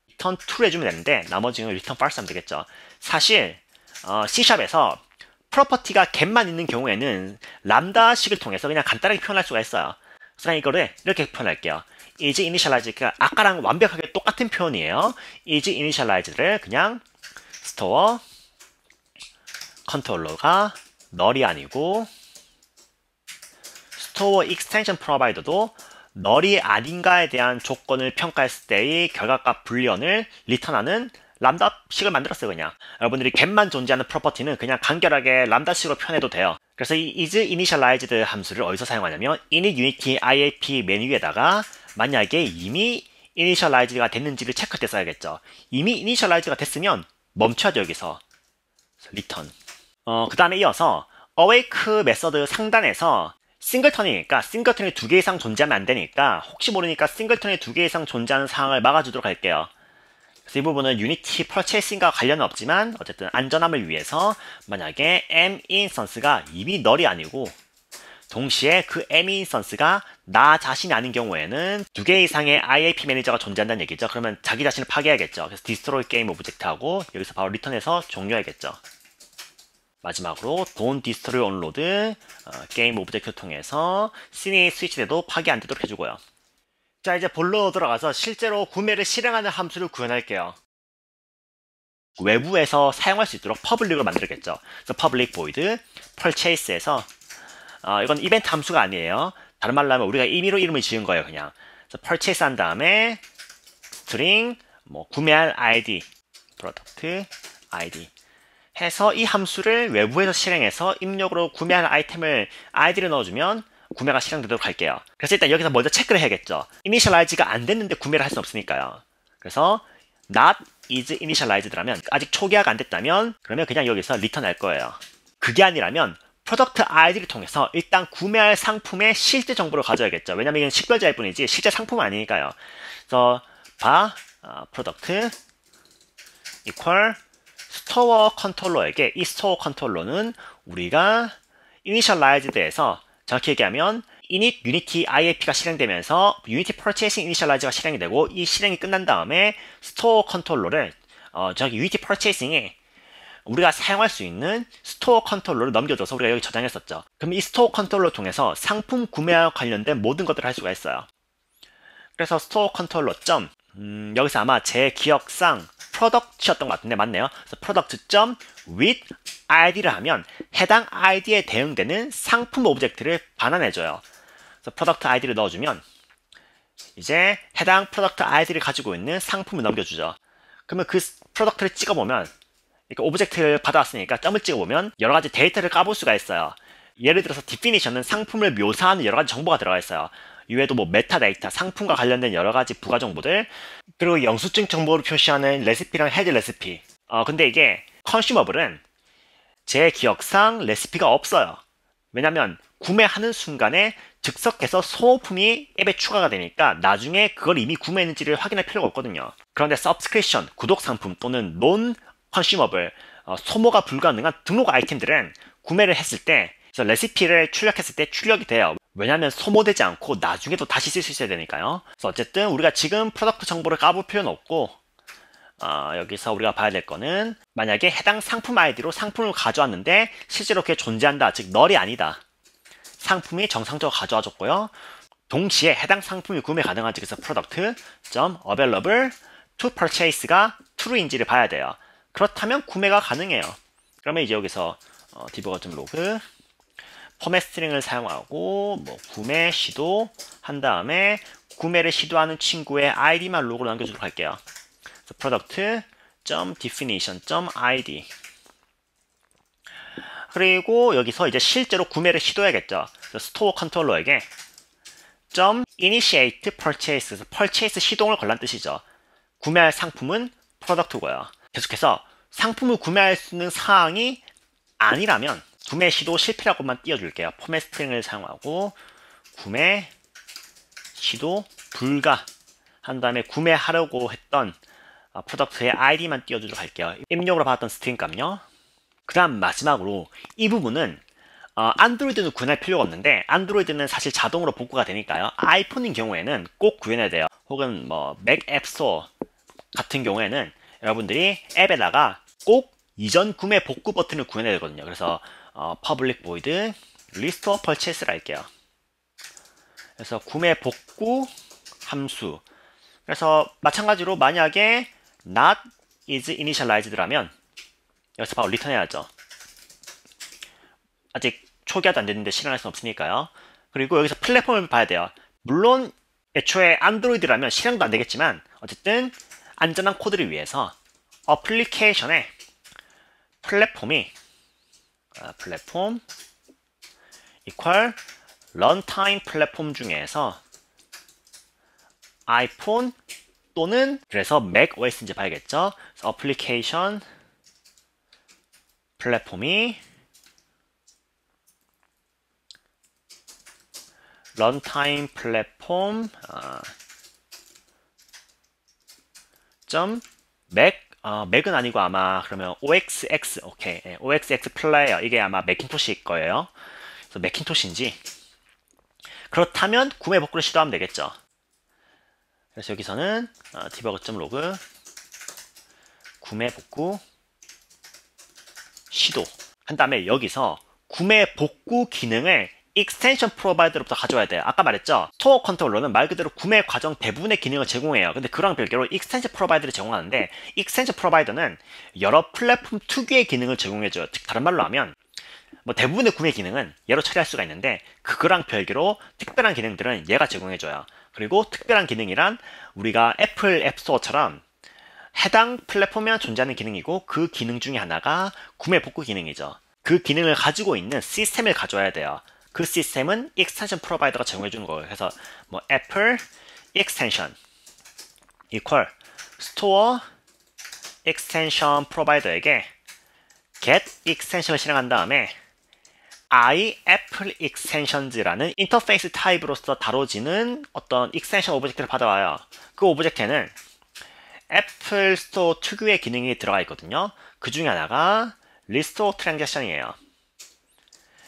return true를 해주면 되는데 나머지는 return false 하면 되겠죠. 사실 C샵에서 프로퍼티가 get만 있는 경우에는 람다식을 통해서 그냥 간단하게 표현할 수가 있어요. 그래서 그냥 이거를 이렇게 표현할게요. is initialize가 아까랑 완벽하게 똑같은 표현이에요. is initialize를 그냥 store 컨트롤러가 널이 아니고 store extension provider도 널이 아닌가에 대한 조건을 평가했을 때의 결과값 불리언을 리턴하는 람다식을 만들었어요. 그냥 여러분들이 get만 존재하는 프로퍼티는 그냥 간결하게 람다식으로 표현해도 돼요. 그래서 이 is initialized 함수를 어디서 사용하냐면 init unity IAP 메뉴에다가 만약에 이미 initialize가 됐는지를 체크할 때 써야겠죠. 이미 initialize가 됐으면 멈춰야죠. 여기서 return. 그 다음에 이어서 awake 메서드 상단에서 싱글턴이니까 싱글턴이 2개 이상 존재하면 안 되니까 혹시 모르니까 싱글턴이 2개 이상 존재하는 상황을 막아주도록 할게요. 그래서 이 부분은 유니티 퍼체이싱과 관련은 없지만 어쨌든 안전함을 위해서 만약에 m 인스턴스가 이미 널이 아니고 동시에 그 m 인스턴스가 나 자신이 아닌 경우에는 2개 이상의 IAP 매니저가 존재한다는 얘기죠. 그러면 자기 자신을 파괴해야겠죠. 그래서 destroy game object 하고 여기서 바로 리턴해서 종료해야겠죠. 마지막으로 don't destroy onload 게임 오브젝트를 통해서 씬이 스위치돼도 파괴 안 되도록 해주고요. 자, 이제 본론으로 들어가서 실제로 구매를 실행하는 함수를 구현할게요. 외부에서 사용할 수 있도록 퍼블릭을 만들겠죠. 그래서 public void purchase에서 이건 이벤트 함수가 아니에요. 다른 말로 하면 우리가 임의로 이름을 지은 거예요. 그냥 그래서 purchase 한 다음에 string 구매할 id product id 해서 이 함수를 외부에서 실행해서 입력으로 구매할 아이템을 id를 넣어주면 구매가 실행되도록 할게요. 그래서 일단 여기서 먼저 체크를 해야겠죠. initialize가 안 됐는데 구매를 할 수 없으니까요. 그래서 not is initialized라면 아직 초기화가 안 됐다면 그러면 그냥 여기서 return 할 거예요. 그게 아니라면 product id를 통해서 일단 구매할 상품의 실제 정보를 가져야겠죠. 왜냐면 이건 식별자일 뿐이지 실제 상품은 아니니까요. 그래서 product equal 스토어 컨트롤러에게 이 스토어 컨트롤러는 우리가 initialized에서 정확히 얘기하면 init unity IAP가 실행되면서 unity purchasing initialize가 실행이 되고 이 실행이 끝난 다음에 스토어 컨트롤러를 저기 unity purchasing에 우리가 사용할 수 있는 스토어 컨트롤러를 넘겨줘서 우리가 여기 저장했었죠. 그럼 이 스토어 컨트롤러 통해서 상품 구매와 관련된 모든 것들을 할 수가 있어요. 그래서 스토어 컨트롤러 여기서 아마 제 기억상 product였던 것 같은데 맞네요. 그래서 product.with id를 하면 해당 id에 대응되는 상품 오브젝트를 반환해줘요. 그래서 product id를 넣어주면 이제 해당 product id를 가지고 있는 상품을 넘겨주죠. 그러면 그 프로덕트를 찍어보면 이렇게 오브젝트를 받아왔으니까 점을 찍어보면 여러 가지 데이터를 까볼 수가 있어요. 예를 들어서 definition은 상품을 묘사하는 여러 가지 정보가 들어가 있어요. 이외에도 메타데이터, 상품과 관련된 여러 가지 부가 정보들, 그리고 영수증 정보를 표시하는 레시피랑 헤드 레시피. 근데 이게 컨슈머블은 제 기억상 레시피가 없어요. 왜냐면 구매하는 순간에 즉석해서 소모품이 앱에 추가가 되니까 나중에 그걸 이미 구매했는지를 확인할 필요가 없거든요. 그런데 subscription, 구독 상품 또는 non consumable, 소모가 불가능한 등록 아이템들은 구매를 했을 때 그래서 레시피를 출력했을 때 출력이 돼요. 왜냐하면 소모되지 않고 나중에도 다시 쓸 수 있어야 되니까요. 그래서 어쨌든 우리가 지금 프로덕트 정보를 까볼 필요는 없고 여기서 우리가 봐야 될 거는 만약에 해당 상품 아이디로 상품을 가져왔는데 실제로 그게 존재한다. 즉 널이 아니다. 상품이 정상적으로 가져와줬고요. 동시에 해당 상품이 구매 가능한지 그래서 product.available to purchase가 true인지를 봐야 돼요. 그렇다면 구매가 가능해요. 그러면 이제 여기서 debug.log 포맷 스트링을 사용하고 구매 시도 한 다음에 구매를 시도하는 친구의 id만 로그로 남겨주도록 할게요. product.definition.id 그리고 여기서 이제 실제로 구매를 시도해야겠죠. 스토어 컨트롤러에게 .initiate purchase purchase 시동을 걸란 뜻이죠. 구매할 상품은 product고요. 계속해서 상품을 구매할 수 있는 사항이 아니라면 구매 시도 실패라고만 띄워줄게요. 포맷 스트링을 사용하고 구매 시도 불가 한 다음에 구매하려고 했던 프로덕트의 id만 띄워주도록 할게요. 입력으로 받았던 스트링 값요. 그 다음 마지막으로 이 부분은 안드로이드는 구현할 필요가 없는데 안드로이드는 사실 자동으로 복구가 되니까요. 아이폰인 경우에는 꼭 구현해야 돼요. 혹은 뭐 맥 앱스토어 같은 경우에는 여러분들이 앱에다가 꼭 이전 구매 복구 버튼을 구현해야 되거든요. 그래서 public void restore purchase를 할게요. 그래서 구매 복구 함수. 그래서 마찬가지로 만약에 not is initialized라면 여기서 바로 리턴 해야죠. 아직 초기화도 안 됐는데 실행할 수는 없으니까요. 그리고 여기서 플랫폼을 봐야 돼요. 물론 애초에 안드로이드라면 실행도 안 되겠지만 어쨌든 안전한 코드를 위해서 어플리케이션에 플랫폼이 플랫폼 equal 런타임 플랫폼 중에서 아이폰 또는 그래서 맥 OS인지 봐야겠죠. 어플리케이션 플랫폼이 런타임 플랫폼 맥은 아니고 아마 그러면 OXX 오케이 OXX 플레이어 이게 아마 맥킨토시일 거예요. 그래서 맥킨토시인지 그렇다면 구매 복구를 시도하면 되겠죠. 그래서 여기서는 디버그.로그 구매 복구 시도 한 다음에 여기서 구매 복구 기능을 익스텐션 프로바이더로부터 가져와야 돼요. 아까 말했죠. 스토어 컨트롤러는 말 그대로 구매 과정 대부분의 기능을 제공해요. 근데 그랑 별개로 익스텐션 프로바이더를 제공하는데 익스텐션 프로바이더는 여러 플랫폼 특유의 기능을 제공해줘요. 즉 다른 말로 하면 뭐 대부분의 구매 기능은 얘로 처리할 수가 있는데 그거랑 별개로 특별한 기능들은 얘가 제공해줘요. 그리고 특별한 기능이란 우리가 애플 앱스토어처럼 해당 플랫폼에만 존재하는 기능이고 그 기능 중에 하나가 구매 복구 기능이죠. 그 기능을 가지고 있는 시스템을 가져와야 돼요. 그 시스템은 익스텐션 프로바이더가 제공해주는 거예요. 그래서 뭐 애플 익스텐션 equal 스토어 익스텐션 프로바이더에게 get extension을 실행한 다음에 I 애플 extensions라는 인터페이스 타입으로서 다뤄지는 어떤 익스텐션 오브젝트를 받아와요. 그 오브젝트에는 애플 스토어 특유의 기능이 들어가 있거든요. 그 중에 하나가 restore transaction이에요.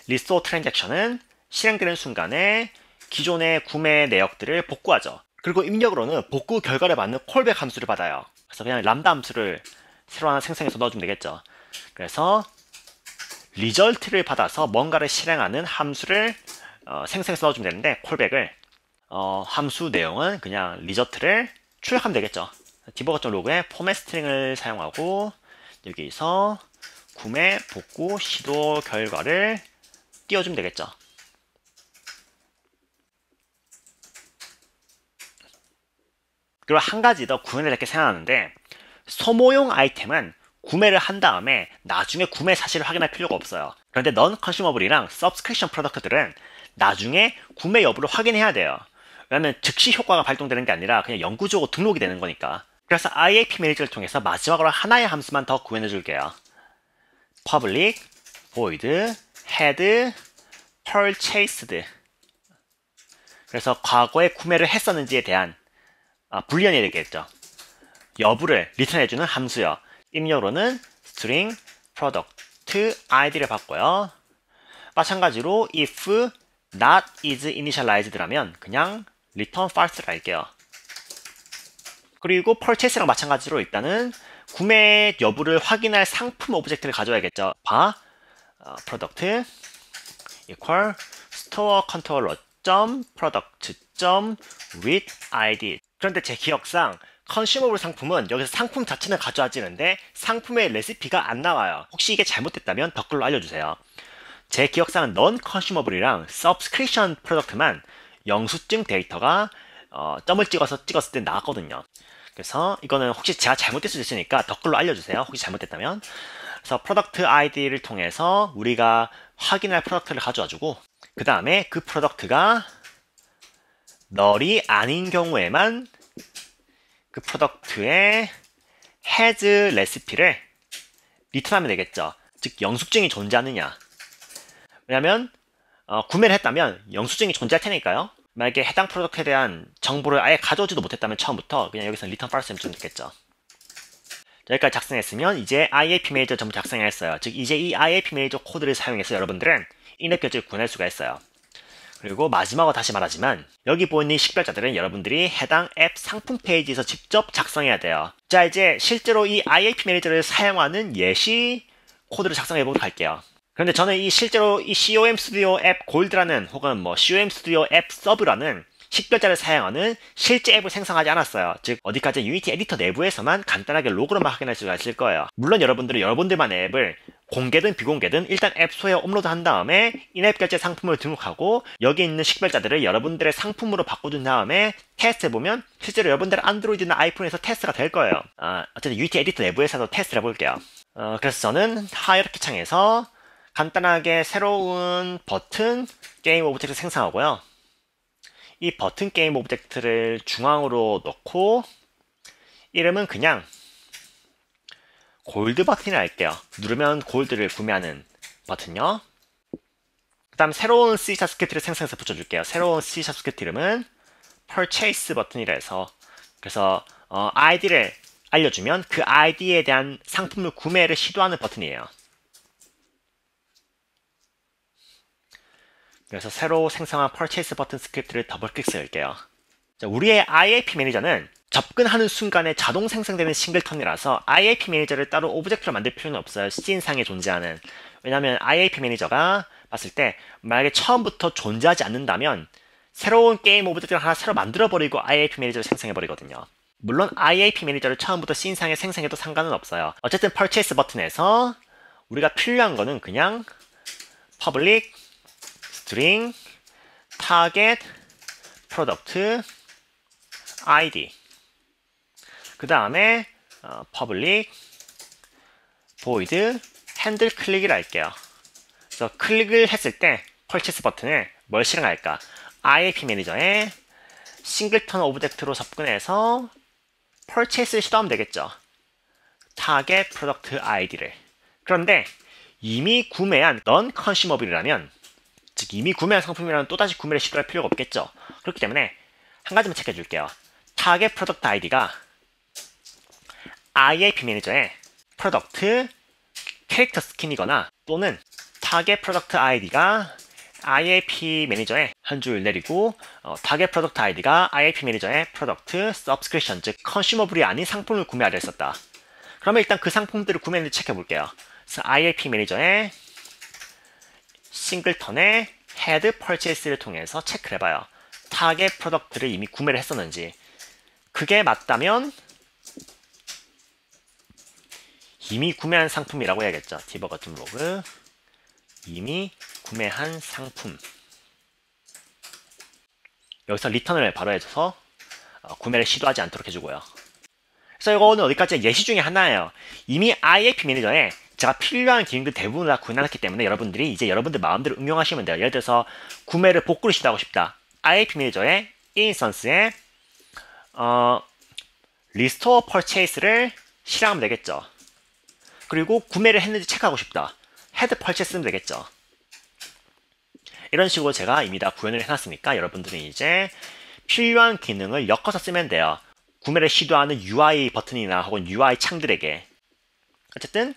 restore transaction은 실행되는 순간에 기존의 구매 내역들을 복구하죠. 그리고 입력으로는 복구 결과를 받는 콜백 함수를 받아요. 그래서 그냥 람다 함수를 새로 하나 생성해서 넣어주면 되겠죠. 그래서 리절트를 받아서 뭔가를 실행하는 함수를 생성해서 넣어주면 되는데 콜백을 함수 내용은 그냥 리절트를 출력하면 되겠죠. 디버거.로그에 포맷 스트링을 사용하고 여기서 구매 복구 시도 결과를 띄워주면 되겠죠. 그리고 한 가지 더 구현을 이렇게 생각하는데 소모용 아이템은 구매를 한 다음에 나중에 구매 사실을 확인할 필요가 없어요. 그런데 넌 컨슈머블이랑 서브스크립션 프로덕트들은 나중에 구매 여부를 확인해야 돼요. 왜냐하면 즉시 효과가 발동되는 게 아니라 그냥 영구적으로 등록이 되는 거니까. 그래서 IAP 매니저를 통해서 마지막으로 하나의 함수만 더 구현해 줄게요. public void had purchased. 그래서 과거에 구매를 했었는지에 대한 불리언이 되겠죠. 여부를 리턴해주는 함수요. 입력으로는 string product id를 받고요. 마찬가지로 if not is initialized라면 그냥 return false를 할게요. 그리고 purchase랑 마찬가지로 일단은 구매 여부를 확인할 상품 오브젝트를 가져야겠죠. product equal store controller product with id. 그런데 제 기억상 컨슈머블 상품은 여기서 상품 자체는 가져와지는데 상품의 레시피가 안 나와요. 혹시 이게 잘못됐다면 댓글로 알려주세요. 제 기억상은 넌 컨슈머블이랑 서브스크립션 프로덕트만 영수증 데이터가 점을 찍었을 때 나왔거든요. 그래서 이거는 혹시 제가 잘못될 수도 있으니까 댓글로 알려주세요. 혹시 잘못됐다면. 그래서 프로덕트 아이디를 통해서 우리가 확인할 프로덕트를 가져와주고 그 다음에 그 프로덕트가 널이 아닌 경우에만 그 프로덕트의 has 레시피를 리턴하면 되겠죠. 즉 영수증이 존재하느냐. 왜냐면 구매를 했다면 영수증이 존재할 테니까요. 만약에 해당 프로덕트에 대한 정보를 아예 가져오지도 못했다면 처음부터 그냥 여기서 return false 해주면 되겠죠. 여기까지 작성했으면 이제 IAP 매니저 전부 작성했어요. 즉 이제 이 IAP 매니저 코드를 사용해서 여러분들은 인앱 결제를 구현할 수가 있어요. 그리고 마지막으로 다시 말하지만 여기 보이는 식별자들은 여러분들이 해당 앱 상품 페이지에서 직접 작성해야 돼요. 자, 이제 실제로 이 IAP 매니저를 사용하는 예시 코드를 작성해 보도록 할게요. 그런데 저는 실제로 이 COM 스튜디오 앱 골드라는 혹은 뭐 COM 스튜디오 앱 서브라는 식별자를 사용하는 실제 앱을 생성하지 않았어요. 즉 어디까지 유니티 에디터 내부에서만 간단하게 로그로만 확인할 수가 있을 거예요. 물론 여러분들은 여러분들만의 앱을 공개든 비공개든 일단 앱스토어에 업로드한 다음에 인앱 결제 상품을 등록하고 여기 있는 식별자들을 여러분들의 상품으로 바꿔준 다음에 테스트해보면 실제로 여러분들 안드로이드나 아이폰에서 테스트가 될 거예요. 어쨌든 유니티 에디터 내부에서도 테스트를 해볼게요. 그래서 저는 하이어키 창에서 간단하게 새로운 버튼 게임 오브젝트를 생성하고요. 이 버튼 게임 오브젝트를 중앙으로 놓고 이름은 그냥 골드 버튼이라 할게요. 누르면 골드를 구매하는 버튼요. 그 다음 새로운 C# 스크립트를 생성해서 붙여줄게요. 새로운 C# 스크립트 이름은 purchase 버튼이라 해서 그래서 아이디를 알려주면 그 아이디에 대한 상품을 구매를 시도하는 버튼이에요. 그래서 새로 생성한 purchase 버튼 스크립트를 더블 클릭 쓸게요. 자, 우리의 IAP 매니저는 접근하는 순간에 자동 생성되는 싱글턴이라서 IAP 매니저를 따로 오브젝트로 만들 필요는 없어요. 씬상에 존재하는. 왜냐하면 IAP 매니저가 봤을 때 만약에 처음부터 존재하지 않는다면 새로운 게임 오브젝트를 하나 새로 만들어버리고 IAP 매니저를 생성해버리거든요. 물론 IAP 매니저를 처음부터 씬상에 생성해도 상관은 없어요. 어쨌든 purchase 버튼에서 우리가 필요한 거는 그냥 public string target product id 그 다음에 public void 핸들 클릭을 할게요. 그래서 클릭을 했을 때 purchase 버튼에 뭘 실행할까? IAP 매니저에 싱글턴 오브젝트로 접근해서 purchase를 시도하면 되겠죠. target product id를. 그런데 이미 구매한 non-consumable이라면 즉 이미 구매한 상품이라면 또다시 구매를 시도할 필요가 없겠죠. 그렇기 때문에 한 가지만 체크해 줄게요. target product id가 IAP 매니저의 프로덕트 캐릭터 스킨이거나 또는 target product id가 IAP 매니저의 한 줄 내리고 target product id가 IAP 매니저의 프로덕트 subscription 즉 컨슈머블이 아닌 상품을 구매하려 했었다. 그러면 일단 그 상품들을 구매했는지 체크해 볼게요. 그래서 IAP 매니저의 싱글턴의 head purchase를 통해서 체크를 해봐요. target product를 이미 구매를 했었는지. 그게 맞다면 이미 구매한 상품이라고 해야겠죠. 디버거 좀 로그 이미 구매한 상품. 여기서 리턴을 바로 해줘서 구매를 시도하지 않도록 해주고요. 그래서 이거는 어디까지 예시 중에 하나예요. 이미 IAP 매니저에 제가 필요한 기능들 대부분 다 구현해놨기 때문에 여러분들이 이제 여러분들 마음대로 응용하시면 돼요. 예를 들어서 구매를 복구를 시도하고 싶다. IAP 매니저의 인스턴스에 리스토어 퍼체이스를 실행하면 되겠죠. 그리고 구매를 했는지 체크하고 싶다. 헤드 펄체스면 되겠죠. 이런 식으로 제가 이미 다 구현을 해놨으니까 여러분들은 이제 필요한 기능을 엮어서 쓰면 돼요. 구매를 시도하는 UI 버튼이나 혹은 UI 창들에게. 어쨌든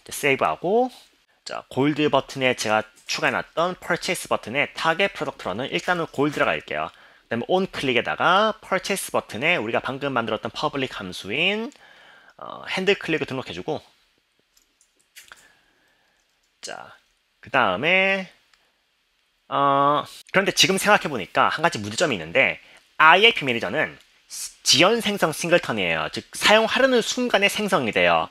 세이브하고 자, 골드 버튼에 제가 추가해놨던 purchase 버튼에 target product로는 일단은 골드라고 할게요. 그 다음에 on 클릭에다가 purchase 버튼에 우리가 방금 만들었던 public 함수인 핸들 클릭을 등록해주고 자, 그 다음에 그런데 지금 생각해보니까 한 가지 문제점이 있는데 IAP 매니저는 지연 생성 싱글턴이에요. 즉 사용하려는 순간에 생성이 돼요.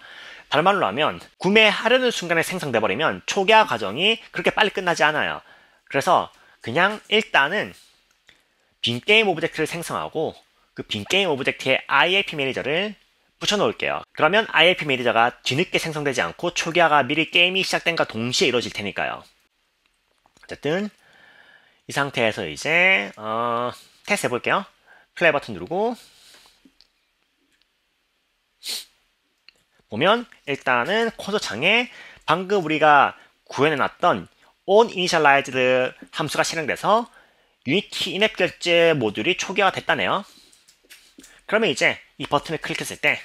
다른 말로 하면 구매하려는 순간에 생성돼 버리면 초기화 과정이 그렇게 빨리 끝나지 않아요. 그래서 그냥 일단은 빈 게임 오브젝트를 생성하고 그 빈 게임 오브젝트에 IAP 매니저를 붙여놓을게요. 그러면 IAP 매니저가 뒤늦게 생성되지 않고 초기화가 미리 게임이 시작된과 동시에 이루어질 테니까요. 어쨌든 이 상태에서 이제 테스트 해볼게요. 플레이 버튼 누르고 보면 일단은 콘솔 창에 방금 우리가 구현해놨던 onInitialized 함수가 실행돼서 유니티 인앱 결제 모듈이 초기화가 됐다네요. 그러면 이제 이 버튼을 클릭했을 때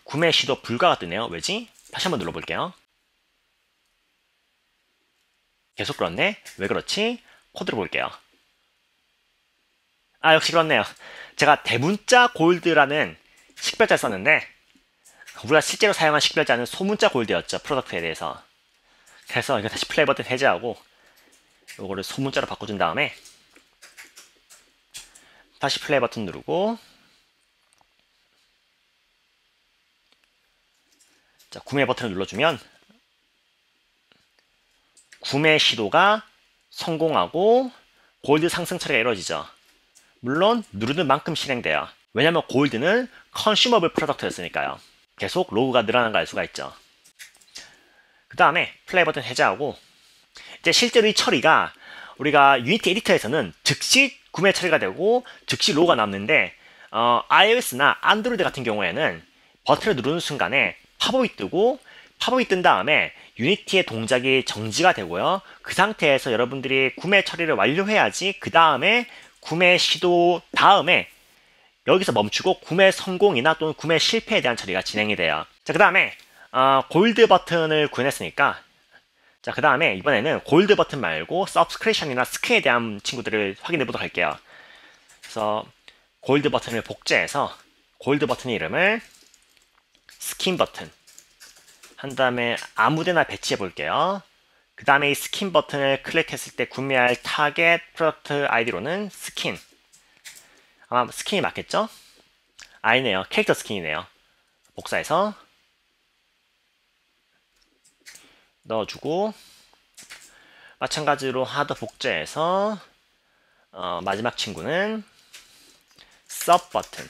구매 시도 불가가 뜨네요. 왜지? 다시 한번 눌러볼게요. 계속 그렇네? 왜 그렇지? 코드를 볼게요. 아, 역시 그렇네요. 제가 대문자 골드라는 식별자를 썼는데 우리가 실제로 사용한 식별자는 소문자 골드였죠. 프로덕트에 대해서. 그래서 이거 다시 플레이 버튼 해제하고 이거를 소문자로 바꿔준 다음에 다시 플레이 버튼 누르고 자, 구매 버튼을 눌러주면 구매 시도가 성공하고 골드 상승 처리가 이루어지죠. 물론 누르는 만큼 실행돼요. 왜냐면 골드는 컨슈머블 프로덕트였으니까요. 계속 로그가 늘어나는 걸 알 수가 있죠. 그 다음에 플레이 버튼 해제하고 이제 실제로 이 처리가 우리가 유니티 에디터에서는 즉시 구매 처리가 되고 즉시 로고가 남는데 iOS나 안드로이드 같은 경우에는 버튼을 누르는 순간에 팝업이 뜨고 팝업이 뜬 다음에 유니티의 동작이 정지가 되고요. 그 상태에서 여러분들이 구매 처리를 완료해야지 그 다음에 구매 시도 다음에 여기서 멈추고 구매 성공이나 또는 구매 실패에 대한 처리가 진행이 돼요. 자, 그 다음에 골드 버튼을 구현했으니까 자, 그 다음에 이번에는 골드 버튼 말고 서브스크립션이나 스킨에 대한 친구들을 확인해 보도록 할게요. 그래서 골드 버튼을 복제해서 골드 버튼의 이름을 스킨 버튼 한 다음에 아무데나 배치해 볼게요. 그 다음에 이 스킨 버튼을 클릭했을 때 구매할 타겟 프로덕트 아이디로는 스킨 아마 스킨이 맞겠죠? 아니네요. 캐릭터 스킨이네요. 복사해서 넣어주고 마찬가지로 하나 더 복제해서 마지막 친구는 sub 버튼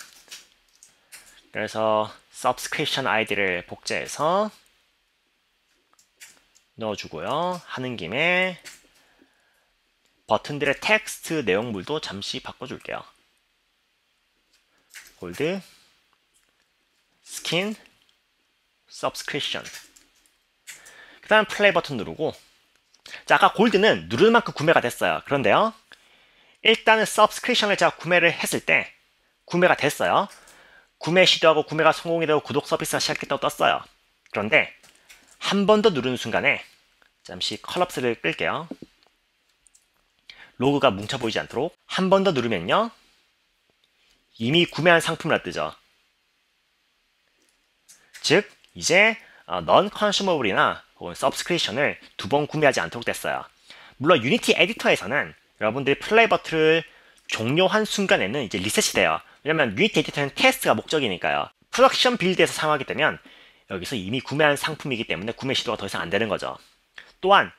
그래서 subscription 아이디를 복제해서 넣어주고요. 하는 김에 버튼들의 텍스트 내용물도 잠시 바꿔줄게요. 골드, 스킨, subscription 그 다음 플레이 버튼 누르고 자, 아까 골드는 누르는 만큼 구매가 됐어요. 그런데요. 일단은 subscription을 제가 구매를 했을 때 구매가 됐어요. 구매 시도하고 구매가 성공이 되고 구독 서비스가 시작했다고 떴어요. 그런데 한 번 더 누르는 순간에 잠시 컬럽스를 끌게요. 로그가 뭉쳐 보이지 않도록 한 번 더 누르면요. 이미 구매한 상품이라 뜨죠. 즉 이제 non consumable이나 혹은 subscription을 두 번 구매하지 않도록 됐어요. 물론 유니티 에디터에서는 여러분들이 플레이 버튼을 종료한 순간에는 이제 리셋이 돼요. 왜냐면 유니티 에디터는 테스트가 목적이니까요. 프로덕션 빌드에서 사용하게 되면 여기서 이미 구매한 상품이기 때문에 구매 시도가 더 이상 안 되는 거죠. 또한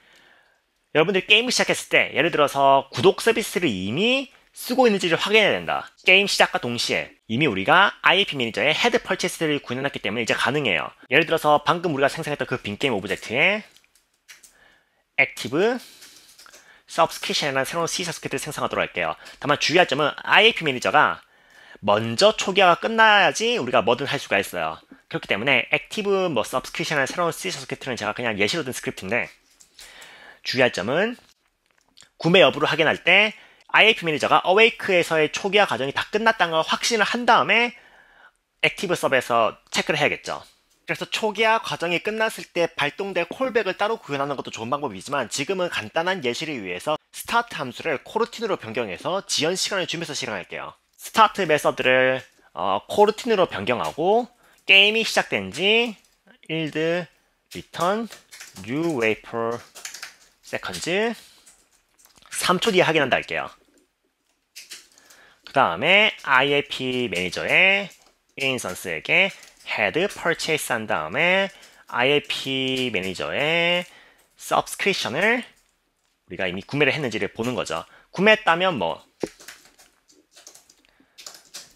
여러분들이 게임을 시작했을 때 예를 들어서 구독 서비스를 이미 쓰고 있는지를 확인해야 된다. 게임 시작과 동시에 이미 우리가 IAP 매니저에 헤드 펄체스를 구현해놨기 때문에 이제 가능해요. 예를 들어서 방금 우리가 생성했던 그 빈게임 오브젝트에 액티브 서브스크립션이라는 새로운 C 서스켓을 생성하도록 할게요. 다만 주의할 점은 IAP 매니저가 먼저 초기화가 끝나야지 우리가 뭐든 할 수가 있어요. 그렇기 때문에 액티브 서브스크립션이라는 새로운 C 서스켓은 제가 그냥 예시로 든 스크립트인데 주의할 점은 구매 여부를 확인할 때 IAP 매니저가 어웨이크에서의 초기화 과정이 다 끝났다는 걸 확신을 한 다음에 액티브 서브에서 체크를 해야겠죠. 그래서 초기화 과정이 끝났을 때 발동될 콜백을 따로 구현하는 것도 좋은 방법이지만 지금은 간단한 예시를 위해서 스타트 함수를 코르틴으로 변경해서 지연 시간을 주면서 실행할게요. 스타트 메서드를 코르틴으로 변경하고 게임이 시작된 지 yield return new waypoint seconds 3초 뒤에 확인한다 할게요. 그 다음에 IAP 매니저의 인스턴스에게 head purchase 한 다음에 IAP 매니저의 subscription을 우리가 이미 구매를 했는지를 보는 거죠. 구매했다면 뭐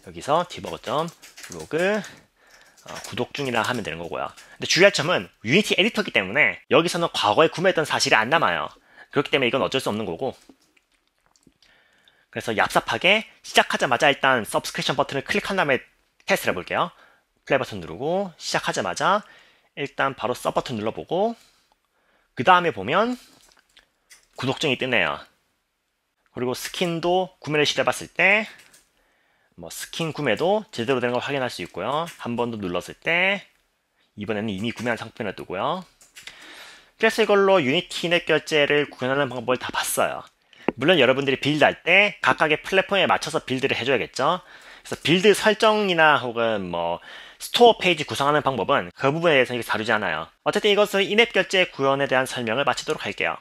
여기서 디버거.log 구독 중이라 하면 되는 거고요. 근데 주의할 점은 유니티 에디터이기 때문에 여기서는 과거에 구매했던 사실이 안 남아요. 그렇기 때문에 이건 어쩔 수 없는 거고 그래서 얍삽하게 시작하자마자 일단 서브스크립션 버튼을 클릭한 다음에 테스트를 해볼게요. 플레이 버튼 누르고 시작하자마자 일단 바로 서 버튼 눌러보고 그 다음에 보면 구독증이 뜨네요. 그리고 스킨도 구매를 시도해봤을 때 뭐 스킨 구매도 제대로 되는 걸 확인할 수 있고요. 한 번 더 눌렀을 때 이번에는 이미 구매한 상품을 두고요. 그래서 이걸로 유니티 인앱 결제를 구현하는 방법을 다 봤어요. 물론 여러분들이 빌드할 때 각각의 플랫폼에 맞춰서 빌드를 해줘야겠죠. 그래서 빌드 설정이나 혹은 뭐 스토어 페이지 구성하는 방법은 그 부분에 대해서 다루지 않아요. 어쨌든 이것을 인앱 결제 구현에 대한 설명을 마치도록 할게요.